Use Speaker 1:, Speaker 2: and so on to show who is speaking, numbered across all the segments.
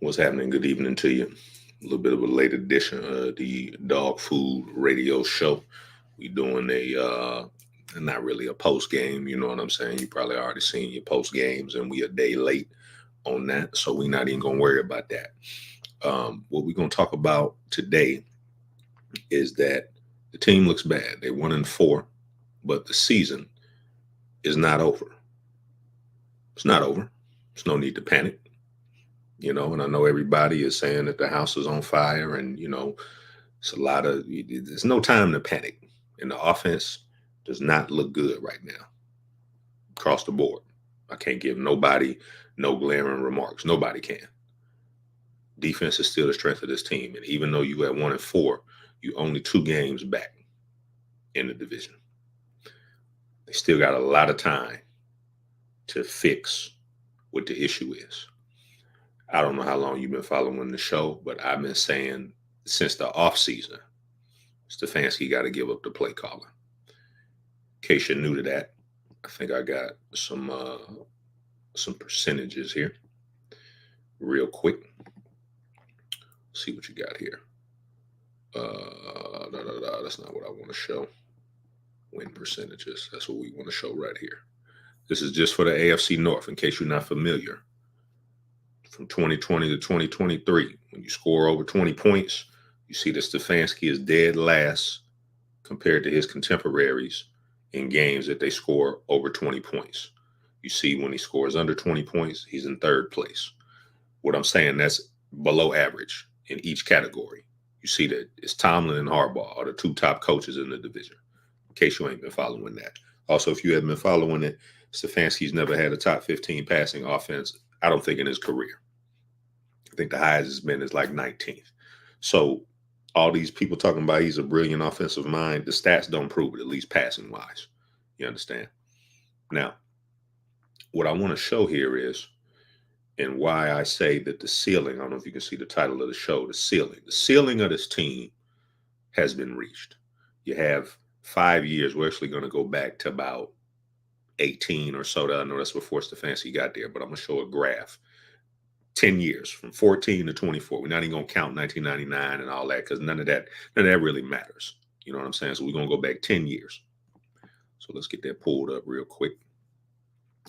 Speaker 1: What's happening? Good evening to you. A little bit of a late edition of the Dog Food Radio Show. We doing not really a post game. You know what I'm saying? You probably already seen your post games, and we a day late on that, so we not even gonna worry about that. What we're gonna talk about today is that the team looks bad. They're 1-4, but the season is not over. It's not over. There's no need to panic. And I know everybody is saying that the house is on fire, and it's there's no time to panic. And the offense does not look good right now across the board. I can't give nobody no glaring remarks. Nobody can. Defense is still the strength of this team, and even though you at 1-4, you only 2 games back in the division. They still got a lot of time to fix what the issue is. I don't know how long you've been following the show, but I've been saying since the offseason, Stefanski got to give up the play calling. In case you're new to that, I think I got some percentages here real quick. See what you got here. That's not what I want to show. Win percentages. That's what we want to show right here. This is just for the AFC North, in case you're not familiar. From 2020 to 2023, when you score over 20 points, you see that Stefanski is dead last compared to his contemporaries in games that they score over 20 points. You see when he scores under 20 points, he's in third place. What I'm saying, that's below average in each category. You see that it's Tomlin and Harbaugh are the 2 top coaches in the division, in case you ain't been following that. Also, if you haven't been following it, Stefanski's never had a top 15 passing offense, I don't think, in his career. I think the highest has been is like 19th. So all these people talking about he's a brilliant offensive mind, the stats don't prove it, at least passing wise. You understand? Now, what I want to show here is, and why I say that the ceiling, I don't know if you can see the title of the show, the ceiling of this team has been reached. You have 5 years. We're actually going to go back to about 18 or so. I know that's before Stefanski got there, but I'm going to show a graph. 10 years from 14 to 24. We're not even going to count 1999 and all that, because none of that really matters. You know what I'm saying? So we're going to go back 10 years. So let's get that pulled up real quick.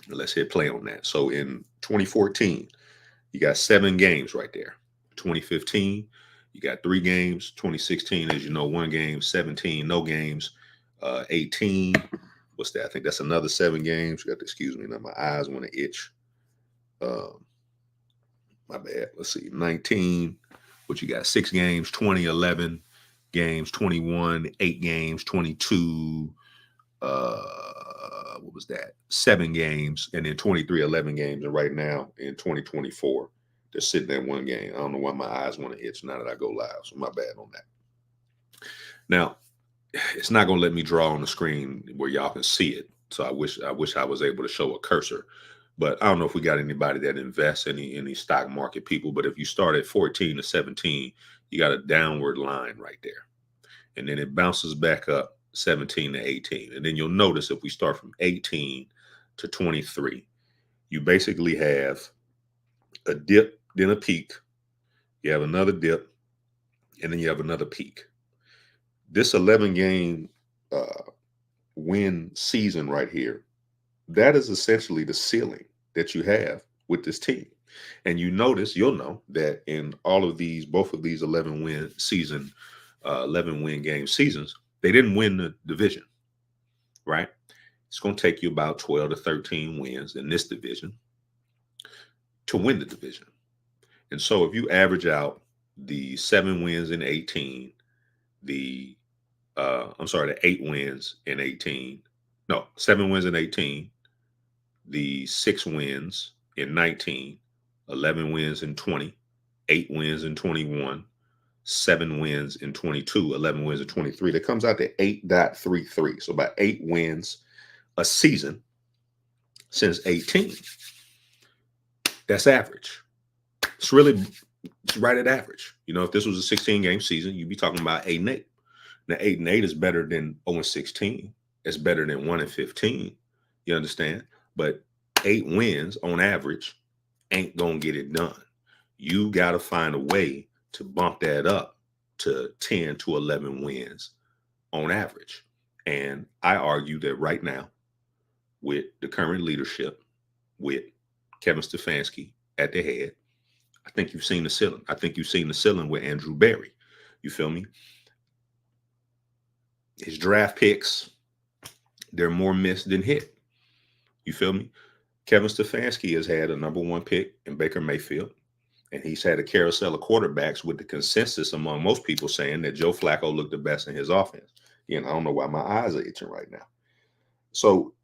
Speaker 1: Let's hit play on that. So in 2014, you got 7 games right there. 2015, you got 3 games. 2016, as you know, 1 game. 17, no games. 18, what's that? I think that's another 7 games. You got to excuse me, now my eyes want to itch. My bad. Let's see. 19, what you got? 6 games. 20, 11 games. 21, 8 games. 22, what was that? 7 games. And then 23, 11 games. And right now in 2024, they're sitting at 1 game. I don't know why my eyes want to itch now that I go live. So my bad on that. Now, it's not going to let me draw on the screen where y'all can see it. So I wish I was able to show a cursor. But I don't know if we got anybody that invests any stock market people. But if you start at 14 to 17, you got a downward line right there. And then it bounces back up 17 to 18. And then you'll notice if we start from 18 to 23, you basically have a dip, then a peak. You have another dip, and then you have another peak. This 11-game win season right here, that is essentially the ceiling that you have with this team. And you'll know that in both of these 11 win game seasons, they didn't win the division, right? It's going to take you about 12 to 13 wins in this division to win the division. And so if you average out the 7 wins in 18, the 8 wins in 18, no, 7 wins in 18, the 6 wins in 19, 11 wins in 20, 8 wins in 21, 7 wins in 22, 11 wins in 23. That comes out to 8.33. So about 8 wins a season since 18. That's average. It's right at average. If this was a 16-game season, you'd be talking about 8-8. Now, 8-8 is better than 0-16. It's better than 1-15. You understand? But 8 wins on average ain't gonna get it done. You got to find a way to bump that up to 10 to 11 wins on average. And I argue that right now, with the current leadership, with Kevin Stefanski at the head, I think you've seen the ceiling. I think you've seen the ceiling with Andrew Berry. You feel me? His draft picks, they're more missed than hit. You feel me? Kevin Stefanski has had a number one pick in Baker Mayfield, and he's had a carousel of quarterbacks with the consensus among most people saying that Joe Flacco looked the best in his offense. Again, I don't know why my eyes are itching right now. So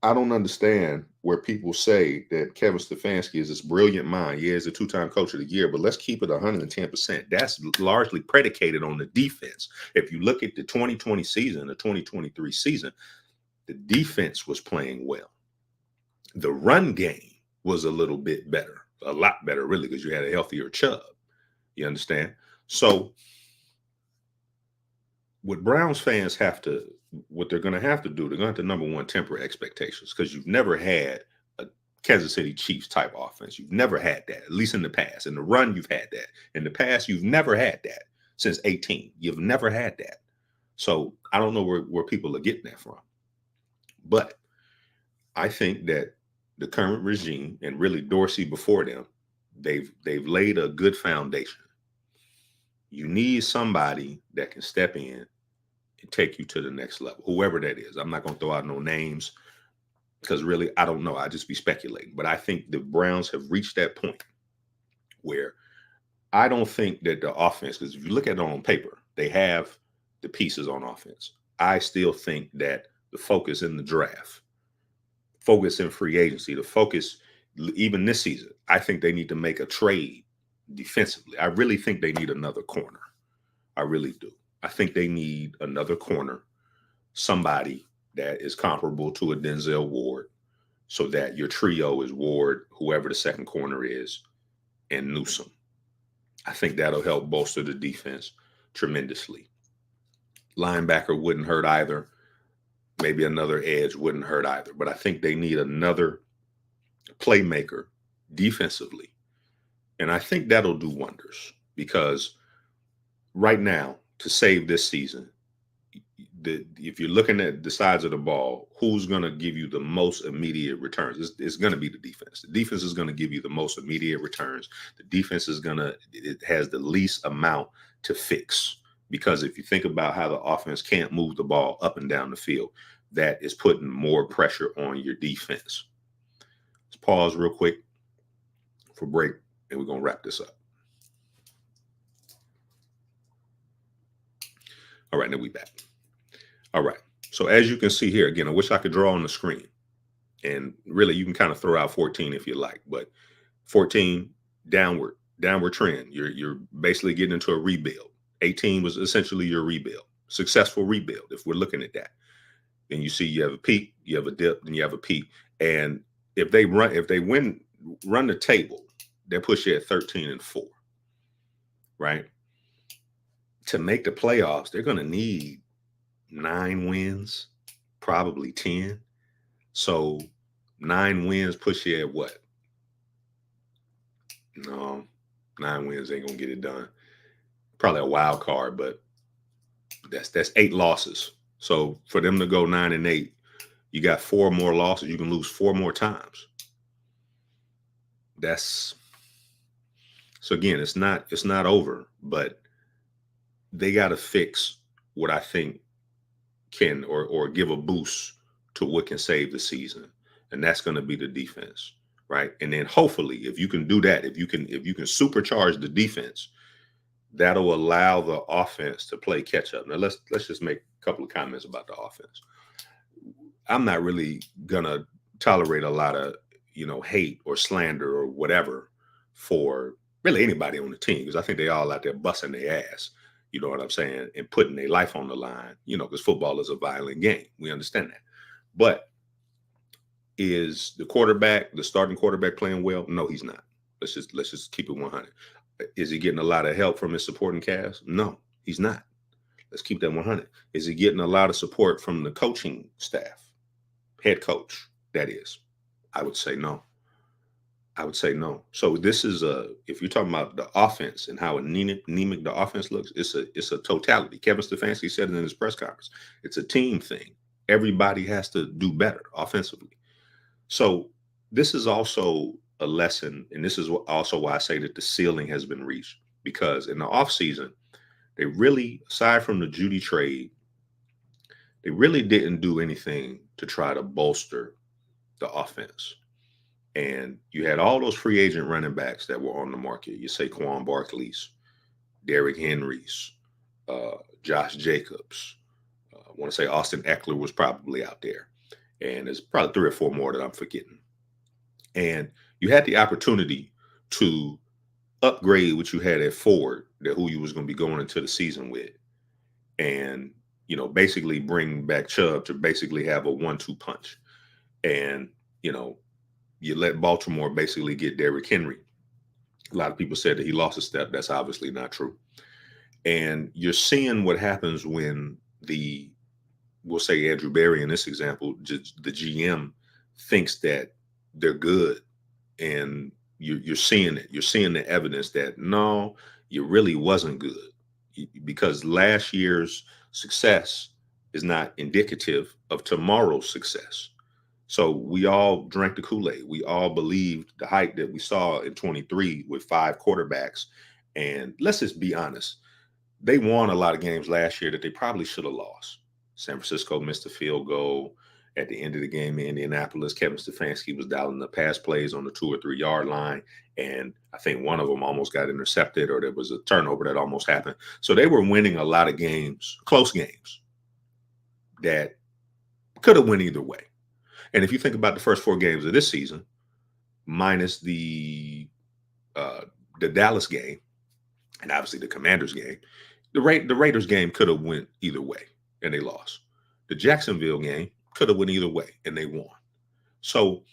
Speaker 1: I don't understand where people say that Kevin Stefanski is this brilliant mind. Yeah, he's a two-time coach of the year, but let's keep it 110%. That's largely predicated on the defense. If you look at the 2020 season, the 2023 season, the defense was playing well. The run game was a little bit better, a lot better, really, because you had a healthier Chubb. You understand? So what Browns fans what they're going to have to do, they're going to have to, number one, temper expectations, because you've never had a Kansas City Chiefs type offense. You've never had that, at least in the past. In the run, you've had that. In the past, you've never had that since 2018. You've never had that. So I don't know where people are getting that from. But I think that the current regime, and really Dorsey before them, they've laid a good foundation. You need somebody that can step in and take you to the next level, whoever that is. I'm not going to throw out no names because really, I don't know. I just be speculating. But I think the Browns have reached that point where I don't think that the offense, because if you look at it on paper, they have the pieces on offense. I still think that the focus in the draft, focus in free agency, the focus even this season, I think they need to make a trade defensively. I really think they need another corner. I really do. I think they need another corner, somebody that is comparable to a Denzel Ward, so that your trio is Ward, whoever the second corner is, and Newsome. I think that'll help bolster the defense tremendously. Linebacker wouldn't hurt either. Maybe another edge wouldn't hurt either. But I think they need another playmaker defensively. And I think that'll do wonders, because right now, to save this season, if you're looking at the sides of the ball, who's going to give you the most immediate returns? It's going to be the defense. The defense is going to give you the most immediate returns. The defense it has the least amount to fix, because if you think about how the offense can't move the ball up and down the field, that is putting more pressure on your defense. Let's pause real quick for break, and we're going to wrap this up. All right, now we back. All right. So as you can see here, again, I wish I could draw on the screen. And really, you can kind of throw out 14 if you like. But 14, downward trend. You're basically getting into a rebuild. 18 was essentially your rebuild. Successful rebuild, if we're looking at that. Then you see you have a peak, you have a dip, then you have a peak. And if they run the table, they push you at 13-4. Right? To make the playoffs, they're going to need 9 wins, probably 10. So 9 wins push you at what? No, 9 wins ain't going to get it done. Probably a wild card, but that's 8 losses. So for them to go 9-8, you got 4 more losses. You can lose 4 more times. So again, it's not over, but they got to fix what I think can or give a boost to what can save the season, and that's going to be the defense, right? And then hopefully, if you can do that, if you can supercharge the defense, that'll allow the offense to play catch up. Now let's just make a couple of comments about the offense. I'm not really gonna tolerate a lot of hate or slander or whatever for really anybody on the team, because I think they all out there busting their ass. You know what I'm saying? And putting their life on the line, because football is a violent game. We understand that. But is the starting quarterback playing well? No, he's not. Let's just keep it 100. Is he getting a lot of help from his supporting cast? No, he's not. Let's keep that 100. Is he getting a lot of support from the coaching staff? Head coach, that is. I would say no. I would say no. So this is if you're talking about the offense and how anemic the offense looks, it's a totality. Kevin Stefanski said it in his press conference. It's a team thing. Everybody has to do better offensively. So this is also a lesson, and this is also why I say that the ceiling has been reached, because in the offseason, they really, aside from the Judy trade, they really didn't do anything to try to bolster the offense. And you had all those free agent running backs that were on the market. You say Saquon Barkley's, Derrick Henry's, Josh Jacobs. I want to say Austin Eckler was probably out there. And there's probably 3 or 4 more that I'm forgetting. And you had the opportunity to upgrade what you had at Ford, that who you was going to be going into the season with, and basically bring back Chubb to basically have a 1-2 punch. And you let Baltimore basically get Derrick Henry. A lot of people said that he lost a step. That's obviously not true. And you're seeing what happens when we'll say Andrew Berry in this example, the GM thinks that they're good, and you're seeing it. You're seeing the evidence that no, you really wasn't good, because last year's success is not indicative of tomorrow's success. So we all drank the Kool-Aid. We all believed the hype that we saw in 23 with 5 quarterbacks. And let's just be honest, they won a lot of games last year that they probably should have lost. San Francisco missed a field goal at the end of the game in Indianapolis. Kevin Stefanski was dialing the pass plays on the 2 or 3 yard line, and I think one of them almost got intercepted, or there was a turnover that almost happened. So they were winning a lot of games, close games, that could have went either way. And if you think about the first 4 games of this season, minus the Dallas game and obviously the Commanders game, the Raiders game could have went either way and they lost. The Jacksonville game could have went either way and they won. So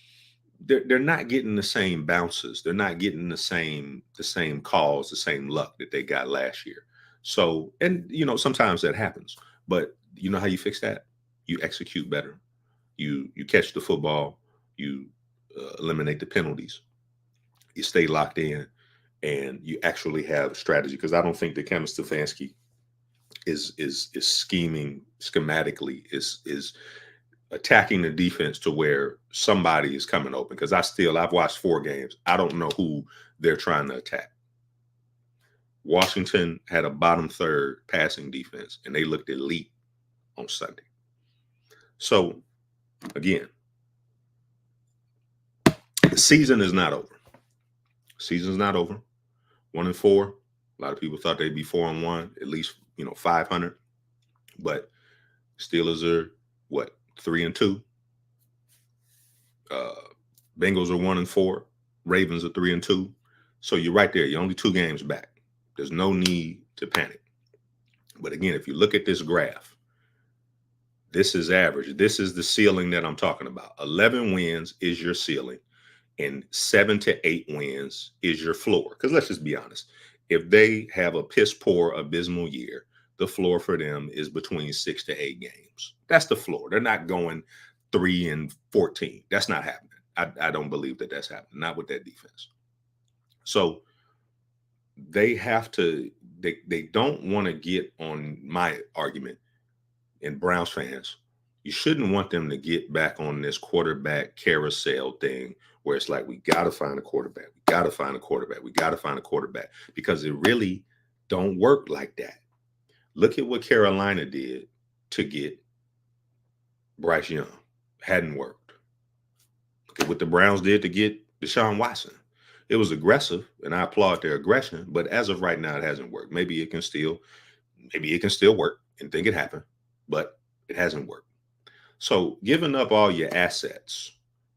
Speaker 1: they're not getting the same bounces. They're not getting the same calls, the same luck that they got last year. So, and sometimes that happens, but you know how you fix that? You execute better. You catch the football, you eliminate the penalties, you stay locked in, and you actually have a strategy. Because I don't think that Kevin Stefanski is scheming schematically, is attacking the defense to where somebody is coming open. Because I've watched 4 games. I don't know who they're trying to attack. Washington had a bottom third passing defense, and they looked elite on Sunday. So again, the season is not over. Season's not over. 1-4. A lot of people thought they'd be 4-1, at least 500. But Steelers are 3-2. Bengals are 1-4. Ravens are 3-2. So you're right there. You're only 2 games back. There's no need to panic. But again, if you look at this graph, this is average. This is the ceiling that I'm talking about. 11 wins is your ceiling, and 7 to 8 wins is your floor. Because let's just be honest. If they have a piss poor, abysmal year, the floor for them is between 6 to 8 games. That's the floor. They're not going 3-14. That's not happening. I don't believe that that's happening. Not with that defense. So they have to, they don't want to get on my argument. And Browns fans, you shouldn't want them to get back on this quarterback carousel thing where it's like, we got to find a quarterback. We got to find a quarterback. We got to find a quarterback, because it really don't work like that. Look at what Carolina did to get Bryce Young. Hadn't worked. Look at what the Browns did to get Deshaun Watson. It was aggressive, and I applaud their aggression, but as of right now, it hasn't worked. Maybe it can still work, and think it happened, but it hasn't worked. So giving up all your assets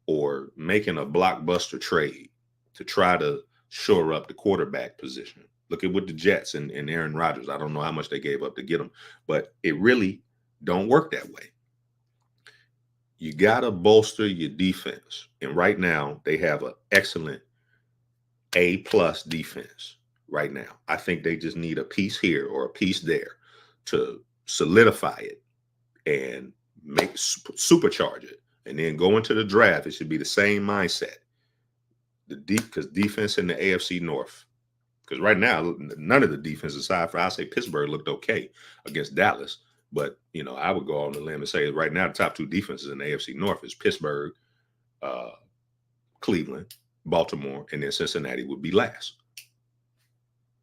Speaker 1: or making a blockbuster trade to try to shore up the quarterback position. Look at what the Jets and Aaron Rodgers, I don't know how much they gave up to get him, but it really don't work that way. You got to bolster your defense. And right now they have an excellent A+ defense right now. I think they just need a piece here or a piece there to solidify it and supercharge it. And then go into the draft, it should be the same mindset. because defense in the AFC North, because right now none of the defense aside for, I say Pittsburgh looked okay against Dallas, but I would go on the limb and say right now the top two defenses in the AFC North is Pittsburgh, Cleveland, Baltimore, and then Cincinnati would be last.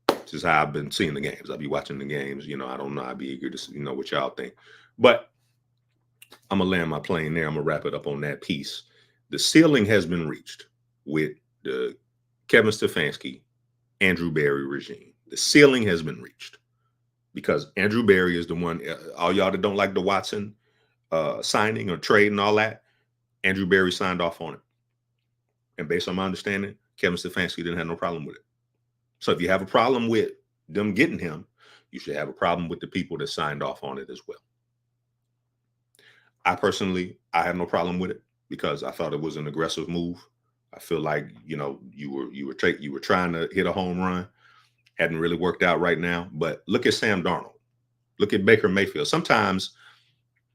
Speaker 1: This is how I've been seeing the games. I'll be watching the games. I don't know. I'd be eager to know what y'all think. But I'm going to land my plane there. I'm going to wrap it up on that piece. The ceiling has been reached with the Kevin Stefanski, Andrew Berry regime. The ceiling has been reached because Andrew Berry is the one, all y'all that don't like the Watson signing or trade and all that, Andrew Berry signed off on it. And based on my understanding, Kevin Stefanski didn't have no problem with it. So if you have a problem with them getting him, you should have a problem with the people that signed off on it as well. I have no problem with it because I thought it was an aggressive move. I feel like, you were trying to hit a home run. Hadn't really worked out right now. But look at Sam Darnold. Look at Baker Mayfield. Sometimes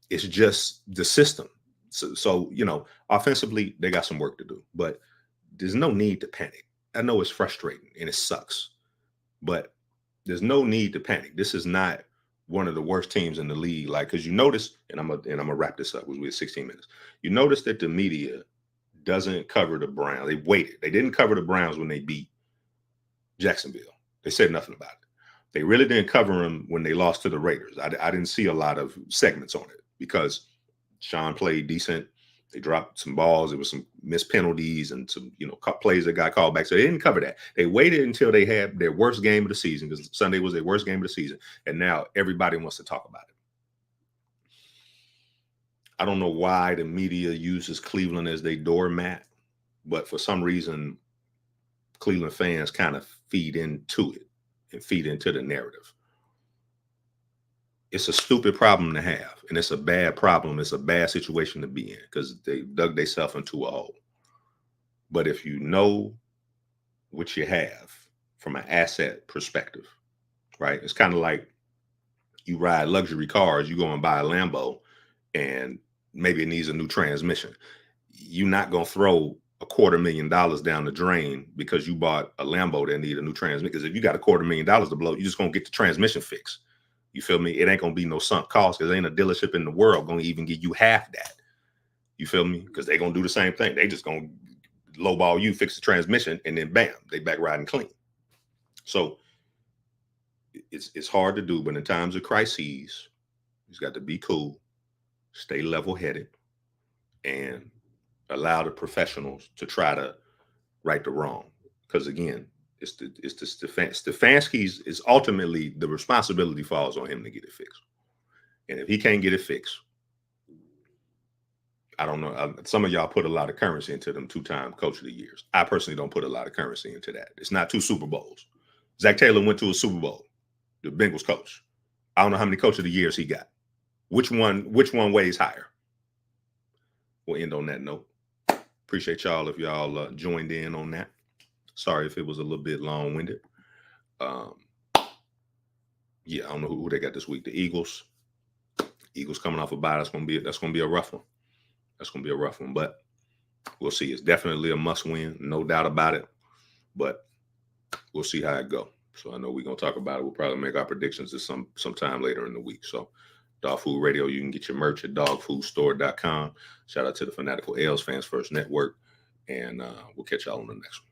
Speaker 1: it's just the system. So offensively, they got some work to do. But there's no need to panic. I know it's frustrating and it sucks, but there's no need to panic. This is not one of the worst teams in the league. Because you notice, and I'm gonna wrap this up. We have 16 minutes. You notice that the media doesn't cover the Browns. They waited. They didn't cover the Browns when they beat Jacksonville. They said nothing about it. They really didn't cover them when they lost to the Raiders. I didn't see a lot of segments on it because Sean played decent. They dropped some balls. There was some missed penalties and some, plays that got called back. So they didn't cover that. They waited until they had their worst game of the season because Sunday was their worst game of the season. And now everybody wants to talk about it. I don't know why the media uses Cleveland as their doormat, but for some reason, Cleveland fans kind of feed into it and feed into the narrative. It's a stupid problem to have, and it's a bad problem. It's a bad situation to be in because they dug themselves into a hole. But if you know what you have from an asset perspective, right? It's kind of like you ride luxury cars. You go and buy a Lambo, and maybe it needs a new transmission. You're not going to throw $250,000 down the drain because you bought a Lambo that need a new transmission. Because if you got $250,000 to blow, you're just going to get the transmission fixed. You feel me? It ain't going to be no sunk cost because there ain't a dealership in the world going to even give you half that. You feel me? Because they're going to do the same thing. They just going to lowball you, fix the transmission, and then bam, they back riding clean. So it's hard to do, but in times of crises, you've got to be cool, stay level-headed, and allow the professionals to try to right the wrong. Because again, it's the Stefanski's is ultimately the responsibility falls on him to get it fixed. And if he can't get it fixed, I don't know. Some of y'all put a lot of currency into them 2-time coach of the years. I personally don't put a lot of currency into that. It's not 2 Super Bowls. Zach Taylor went to a Super Bowl, the Bengals coach. I don't know how many coach of the years he got. Which one weighs higher? We'll end on that note. Appreciate y'all if y'all joined in on that. Sorry if it was a little bit long-winded. Yeah, I don't know who they got this week. The Eagles. Eagles coming off a bye. That's gonna be a rough one. That's gonna be a rough one, but we'll see. It's definitely a must-win, no doubt about it. But we'll see how it go. So I know we're gonna talk about it. We'll probably make our predictions this sometime later in the week. So Dog Food Radio, you can get your merch at dawgfoodstore.com. Shout out to the Fanatical L's Fans First Network. And we'll catch y'all on the next one.